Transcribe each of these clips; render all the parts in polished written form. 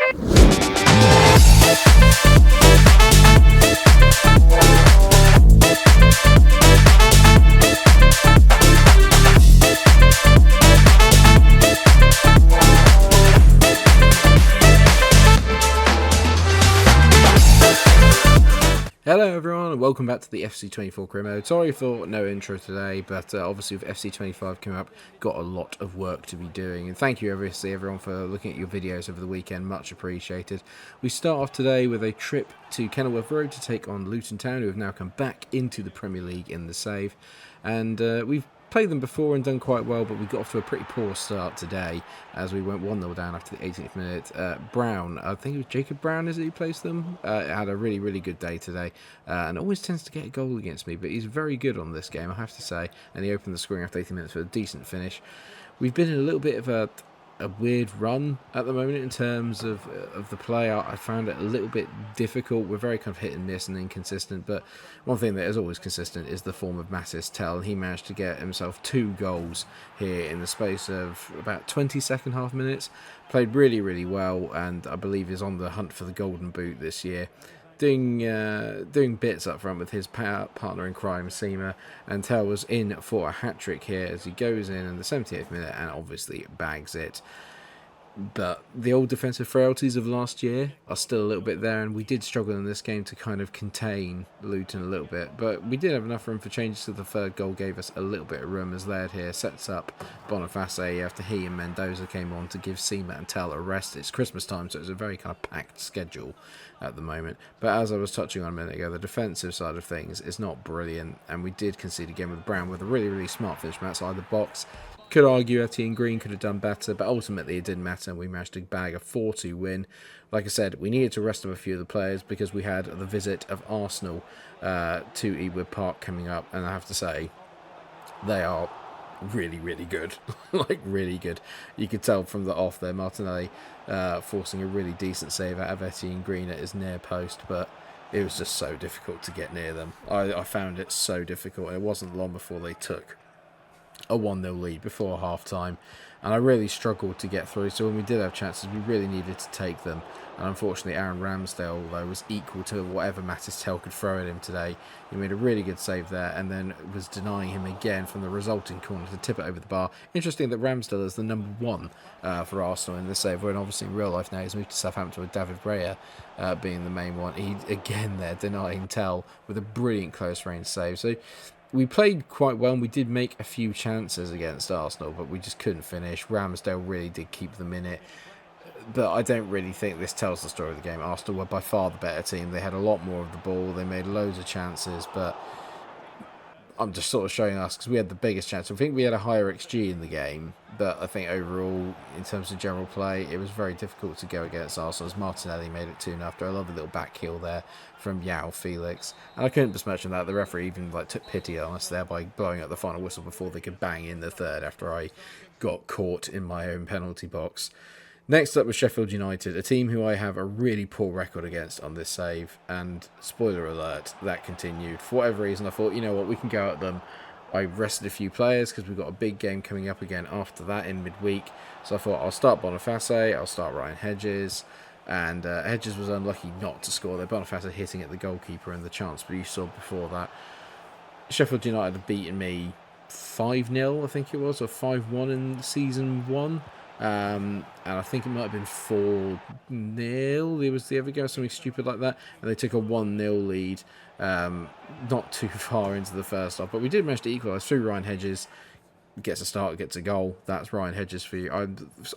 Hello everyone and welcome back to the FC24 career mode. Sorry for no intro today, but obviously with FC25 coming up, got a lot of work to be doing. And thank you obviously everyone for looking at your videos over the weekend, much appreciated. We start off today with a trip to Kenilworth Road to take on Luton Town, who have now come back into the Premier League in the save. And we've played them before and done quite well, but we got off to a pretty poor start today as we went 1-0 down after the 18th minute. Brown, I think it was Jacob Brown is it who placed them, had a really good day today and always tends to get a goal against me, but he's very good on this game, I have to say, and he opened the scoring after 18 minutes with a decent finish. We've been in a little bit of a weird run at the moment in terms of the play. I found it a little bit difficult. We're very kind of hit and miss and inconsistent, but one thing that is always consistent is the form of Mattis Tell. He managed to get himself 2 goals here in the space of about 20 second half minutes. Played really well, and I believe is on the hunt for the golden boot this year. Doing bits up front with his partner in crime, Siine, and Tell was in for a hat-trick here as he goes in the 78th minute and obviously bags it. But the old defensive frailties of last year are still a little bit there, and we did struggle in this game to kind of contain Luton a little bit, but we did have enough room for changes, so the third goal gave us a little bit of room as Laird here sets up Boniface after he and Mendoza came on to give Siine and Tell a rest. It's Christmas time, so it's a very kind of packed schedule at the moment. But as I was touching on a minute ago, the defensive side of things is not brilliant, and we did concede again with Brown with a really smart finish from outside the box. Could argue Etienne Green could have done better, but ultimately it didn't matter, and we managed to bag a 4-2 win. Like I said, we needed to rest up a few of the players because we had the visit of Arsenal to Ewood Park coming up, and I have to say, they are really good. Like, really good. You could tell from the off there, Martinelli forcing a really decent save out of Etienne Green at his near post, but it was just so difficult to get near them. I found it so difficult, and it wasn't long before they took a 1-0 lead before half-time, and I really struggled to get through, so when we did have chances we really needed to take them, and unfortunately Aaron Ramsdale, though, was equal to whatever Mattis Tell could throw at him today. He made a really good save there and then was denying him again from the resulting corner to tip it over the bar. Interesting that Ramsdale is the number 1 for Arsenal in the save, when obviously in real life now he's moved to Southampton with David Raya being the main one. He again there denying Tell with a brilliant close range save. So we played quite well, and we did make a few chances against Arsenal, but we just couldn't finish. Ramsdale really did keep them in it, but I don't really think this tells the story of the game. Arsenal were by far the better team. They had a lot more of the ball. They made loads of chances, but I'm just sort of showing us because we had the biggest chance. I think we had a higher XG in the game, but I think overall, in terms of general play, it was very difficult to go against Arsenal as Martinelli made it 2-0 after a lovely little back heel there from João Felix. And I couldn't besmirch on that. The referee even took pity on us there by blowing up the final whistle before they could bang in the third after I got caught in my own penalty box. Next up was Sheffield United, a team who I have a really poor record against on this save, and spoiler alert, that continued. For whatever reason, I thought, you know what, we can go at them. I rested a few players because we've got a big game coming up again after that in midweek, so I thought I'll start Boniface, I'll start Ryan Hedges, and Hedges was unlucky not to score there. Boniface hitting at the goalkeeper and the chance, but you saw before that. Sheffield United have beaten me 5-0, I think it was, or 5-1 in season 1. And I think it might have been 4-0. There was the other go, something stupid like that, and they took a 1-0 lead not too far into the first half, but we did manage to equalise through Ryan Hedges. Gets a start, gets a goal. That's Ryan Hedges for you. I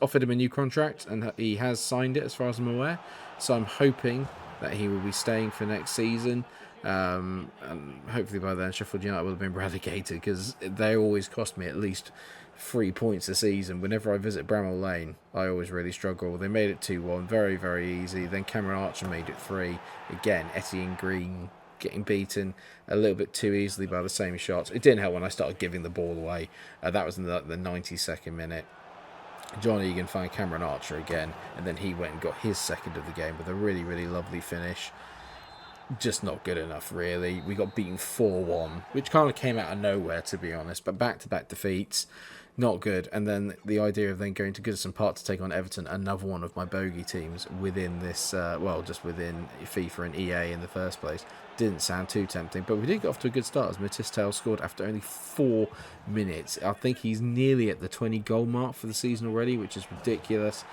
offered him a new contract and he has signed it as far as I'm aware, so I'm hoping that he will be staying for next season. And hopefully by then Sheffield United will have been relegated, because they always cost me at least 3 points a season. Whenever I visit Bramall Lane, I always really struggle. They made it 2-1, very easy. Then Cameron Archer made it 3. Again, Etienne Green getting beaten a little bit too easily by the same shots. It didn't help when I started giving the ball away. That was in the 92nd minute. John Egan found Cameron Archer again, and then he went and got his second of the game with a really lovely finish. Just not good enough, really. We got beaten 4-1, which kind of came out of nowhere, to be honest, but back-to-back defeats not good. And then the idea of then going to Goodison Park to take on Everton, another one of my bogey teams within this, just within FIFA and EA in the first place, didn't sound too tempting. But we did get off to a good start as Matistel scored after only 4 minutes. I think he's nearly at the 20 goal mark for the season already, which is ridiculous.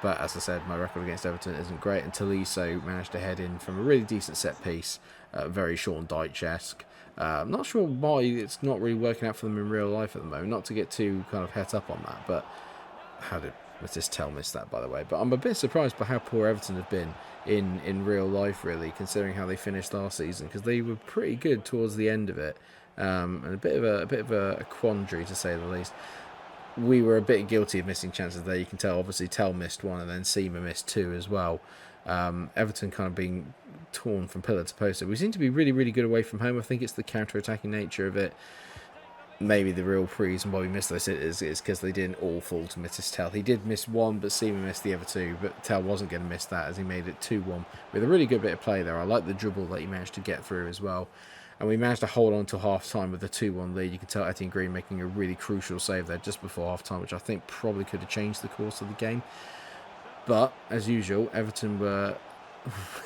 But as I said, my record against Everton isn't great. And Tolisso managed to head in from a really decent set piece, very Sean Dyche-esque. I'm not sure why it's not really working out for them in real life at the moment. Not to get too kind of het up on that, but how did Matistel miss that, by the way? But I'm a bit surprised by how poor Everton have been in real life, really, considering how they finished last season, because they were pretty good towards the end of it, and a bit of a quandary to say the least. We were a bit guilty of missing chances there. You can tell, obviously, Tell missed one and then Siine missed 2 as well. Everton kind of being torn from pillar to post. We seem to be really, really good away from home. I think it's the counter-attacking nature of it. Maybe the real reason why we missed this is because they didn't all fall to Tell. He did miss 1, but Siine missed the other 2. But Tell wasn't going to miss that as he made it 2-1 with a really good bit of play there. I like the dribble that he managed to get through as well. And we managed to hold on to half-time with a 2-1 lead. You can tell Etienne Green making a really crucial save there just before half-time, which I think probably could have changed the course of the game. But, as usual, Everton were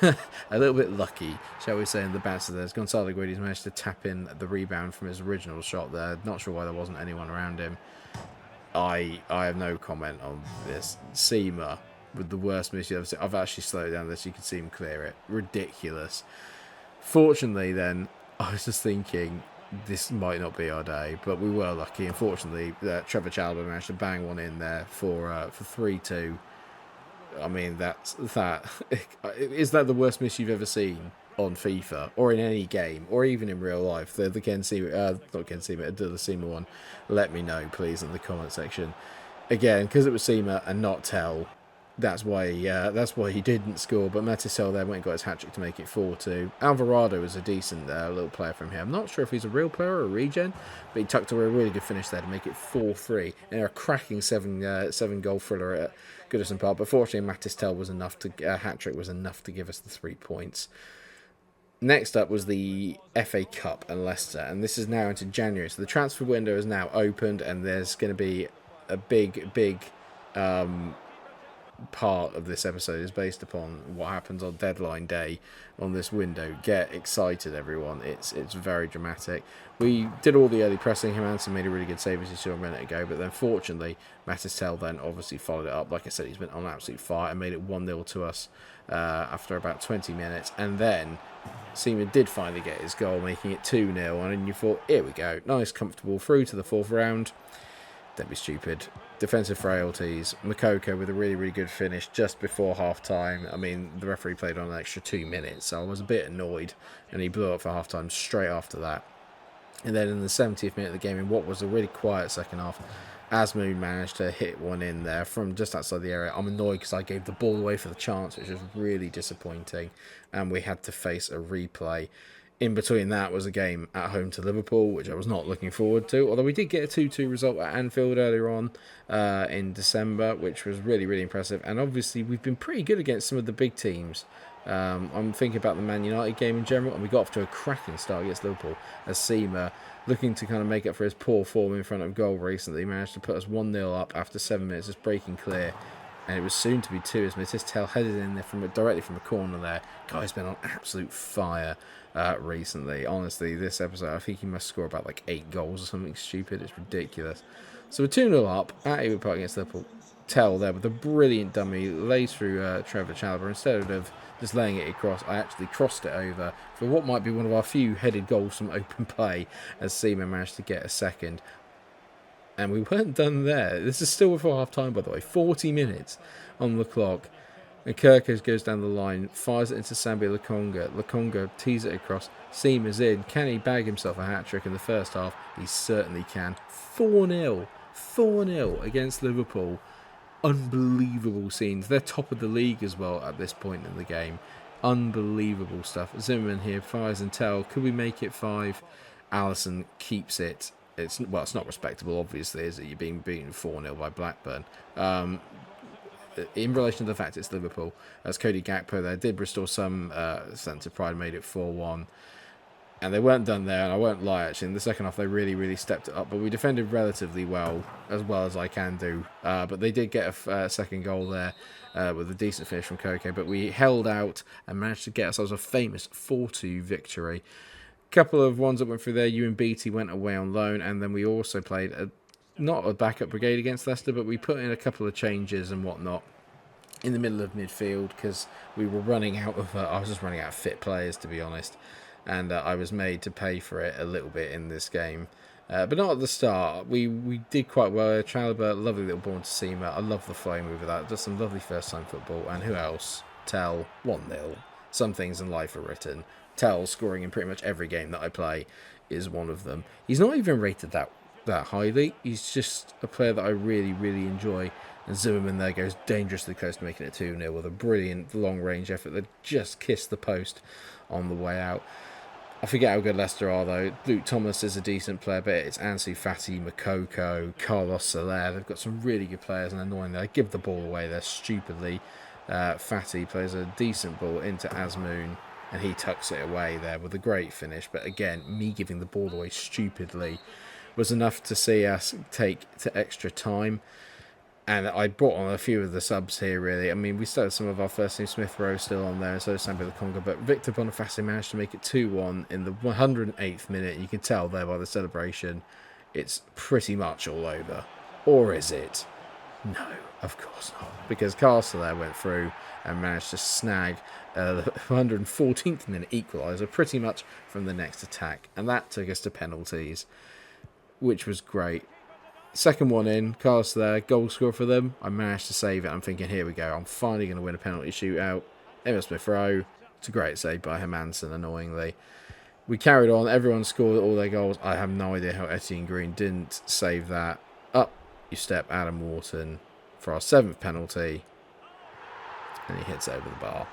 a little bit lucky, shall we say, in the bounce of theirs. Gonzalo Guedes managed to tap in the rebound from his original shot there. Not sure why there wasn't anyone around him. I have no comment on this. Siine with the worst miss you've ever seen. I've actually slowed down this. You can see him clear it. Ridiculous. Fortunately, then, I was just thinking this might not be our day, but we were lucky. Unfortunately, Trevor Chalobah managed to bang one in there for 3-2. I mean, that is that the worst miss you've ever seen on FIFA or in any game or even in real life? The Ken Sema, not Ken Sema, the Sema one. Let me know, please, in the comment section. Again, because it was Sema and not Tell. That's why he didn't score. But Matistel there went and got his hat-trick to make it 4-2. Alvarado was a decent little player from here. I'm not sure if he's a real player or a regen, but he tucked away a really good finish there to make it 4-3. And a cracking 7-goal thriller at Goodison Park. But fortunately, Matistel was enough to hat-trick was enough to give us the 3 points. Next up was the FA Cup and Leicester, and this is now into January. So the transfer window is now opened, and there's going to be a big part of this episode is based upon what happens on deadline day on this window. Get excited, everyone. It's very dramatic. We did all the early pressing. Hermansen made a really good save, as you saw a minute ago, but then fortunately Matistel then obviously followed it up. Like I said, he's been on absolute fire and made it 1-0 to us after about 20 minutes, and then Siine did finally get his goal, making it 2-0, and then you thought, here we go, nice comfortable through to the 4th round. Don't be stupid. Defensive frailties. Makoko with a really, really good finish just before half-time. I mean, the referee played on an extra 2 minutes, so I was a bit annoyed, and he blew up for half-time straight after that. And then in the 70th minute of the game, in what was a really quiet second half, Asmoon managed to hit one in there from just outside the area. I'm annoyed because I gave the ball away for the chance, which was really disappointing, and we had to face a replay. In between that was a game at home to Liverpool, which I was not looking forward to, although we did get a 2-2 result at Anfield earlier on in December, which was really, really impressive. And obviously we've been pretty good against some of the big teams. I'm thinking about the Man United game in general, and we got off to a cracking start against Liverpool as Siine, looking to kind of make up for his poor form in front of goal recently, managed to put us 1-0 up after 7 minutes, just breaking clear. And it was soon to be 2 as Matistel headed in there directly from a corner there. Guy's been on absolute fire recently. Honestly, this episode, I think he must score about like 8 goals or something stupid. It's ridiculous. So we're 2-0 up at Heatwave Park against Liverpool. Tell there with a brilliant dummy, lays through Trevor Chalobah. Instead of just laying it across, I actually crossed it over for what might be one of our few headed goals from open play, as Siine managed to get a second. And we weren't done there. This is still before half-time, by the way. 40 minutes on the clock. And Kirkos goes down the line, fires it into Sambi Lokonga. Lokonga tees it across. Siine's in. Can he bag himself a hat-trick in the first half? He certainly can. 4-0. 4-0 against Liverpool. Unbelievable scenes. They're top of the league as well at this point in the game. Unbelievable stuff. Zimmerman here fires and Tell. Could we make it 5? Alisson keeps it. It's not respectable, obviously, is it? You're being beaten 4-0 by Blackburn. In relation to the fact it's Liverpool, as Cody Gakpo there did restore some sense of pride, made it 4-1. And they weren't done there, and I won't lie, actually. In the second half, they really stepped it up. But we defended relatively well as I can do. But they did get a second goal there with a decent finish from Koke. But we held out and managed to get ourselves a famous 4-2 victory. Couple of ones that went through there. You and BT went away on loan, and then we also played not a backup brigade against Leicester, but we put in a couple of changes and whatnot in the middle of midfield because we were running out of... I was just running out of fit players, to be honest. And I was made to pay for it a little bit in this game. But not at the start. We did quite well. Chalobah, lovely little ball to Siine. I love the flow move of that. Just some lovely first-time football. And who else? Tell, 1-0. Some things in life are written. Tell, scoring in pretty much every game that I play, is one of them. He's not even rated that highly. He's just a player that I really enjoy. And Zimmerman there goes dangerously close to making it 2-0 with a brilliant long-range effort that just kissed the post on the way out. I forget how good Leicester are, though. Luke Thomas is a decent player, but it's Ansu Fati, Makoko, Carlos Soler. They've got some really good players, and annoyingly, they give the ball away there stupidly. Fati plays a decent ball into Azmoun, and he tucks it away there with a great finish. But again, me giving the ball away stupidly was enough to see us take to extra time. And I brought on a few of the subs here, really. I mean, we still had some of our first team. Smith Rowe still on there, and so Sambi the Conga. But Victor Boniface managed to make it 2-1 in the 108th minute. You can tell there by the celebration, it's pretty much all over. Or is it? No, of course not. Because Castle there went through and managed to snag the 114th minute equaliser pretty much from the next attack. And that took us to penalties, which was great. Second one in, Carlos there, goal score for them. I managed to save it. I'm thinking, here we go. I'm finally going to win a penalty shootout. Emil Smith Rowe. It's a great save by Hermansen, annoyingly. We carried on. Everyone scored all their goals. I have no idea how Etienne Green didn't save that. Up you step Adam Wharton for our 7th penalty. And he hits over the bar.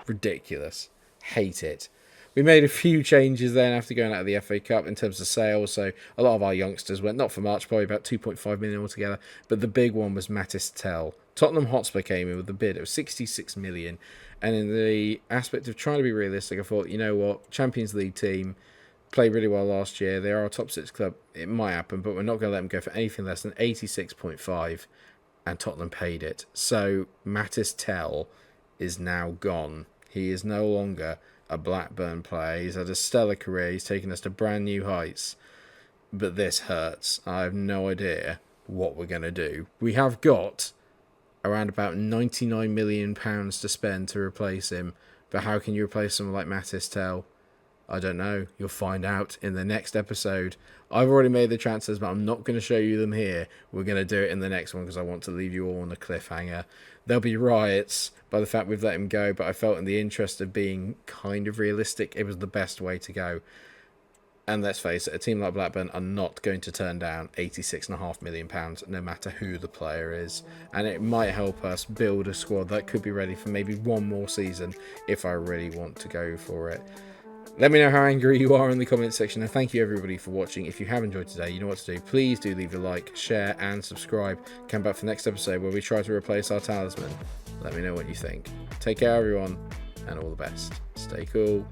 Ridiculous. Hate it. We made a few changes then after going out of the FA Cup in terms of sales. So a lot of our youngsters went, not for much, probably about 2.5 million altogether. But the big one was Mattis Tell. Tottenham Hotspur came in with a bid of 66 million. And in the aspect of trying to be realistic, I thought, you know what, Champions League team, played really well last year. They are a top 6 club. It might happen, but we're not going to let them go for anything less than 86.5. And Tottenham paid it. So Mattis Tell is now gone. He is no longer a Blackburn player. He's had a stellar career. He's taken us to brand new heights. But this hurts. I have no idea what we're going to do. We have got around about £99 million to spend to replace him. But how can you replace someone like Mattis Tell? I don't know. You'll find out in the next episode. I've already made the transfers, but I'm not going to show you them here. We're going to do it in the next one because I want to leave you all on a cliffhanger. There'll be riots by the fact we've let him go, but I felt in the interest of being kind of realistic, it was the best way to go. And let's face it, a team like Blackburn are not going to turn down £86.5 million no matter who the player is. And it might help us build a squad that could be ready for maybe one more season if I really want to go for it. Let me know how angry you are in the comment section, and thank you everybody for watching. If you have enjoyed today, you know what to do. Please do leave a like, share and subscribe. Come back for the next episode where we try to replace our talisman. Let me know what you think. Take care everyone, and all the best. Stay cool.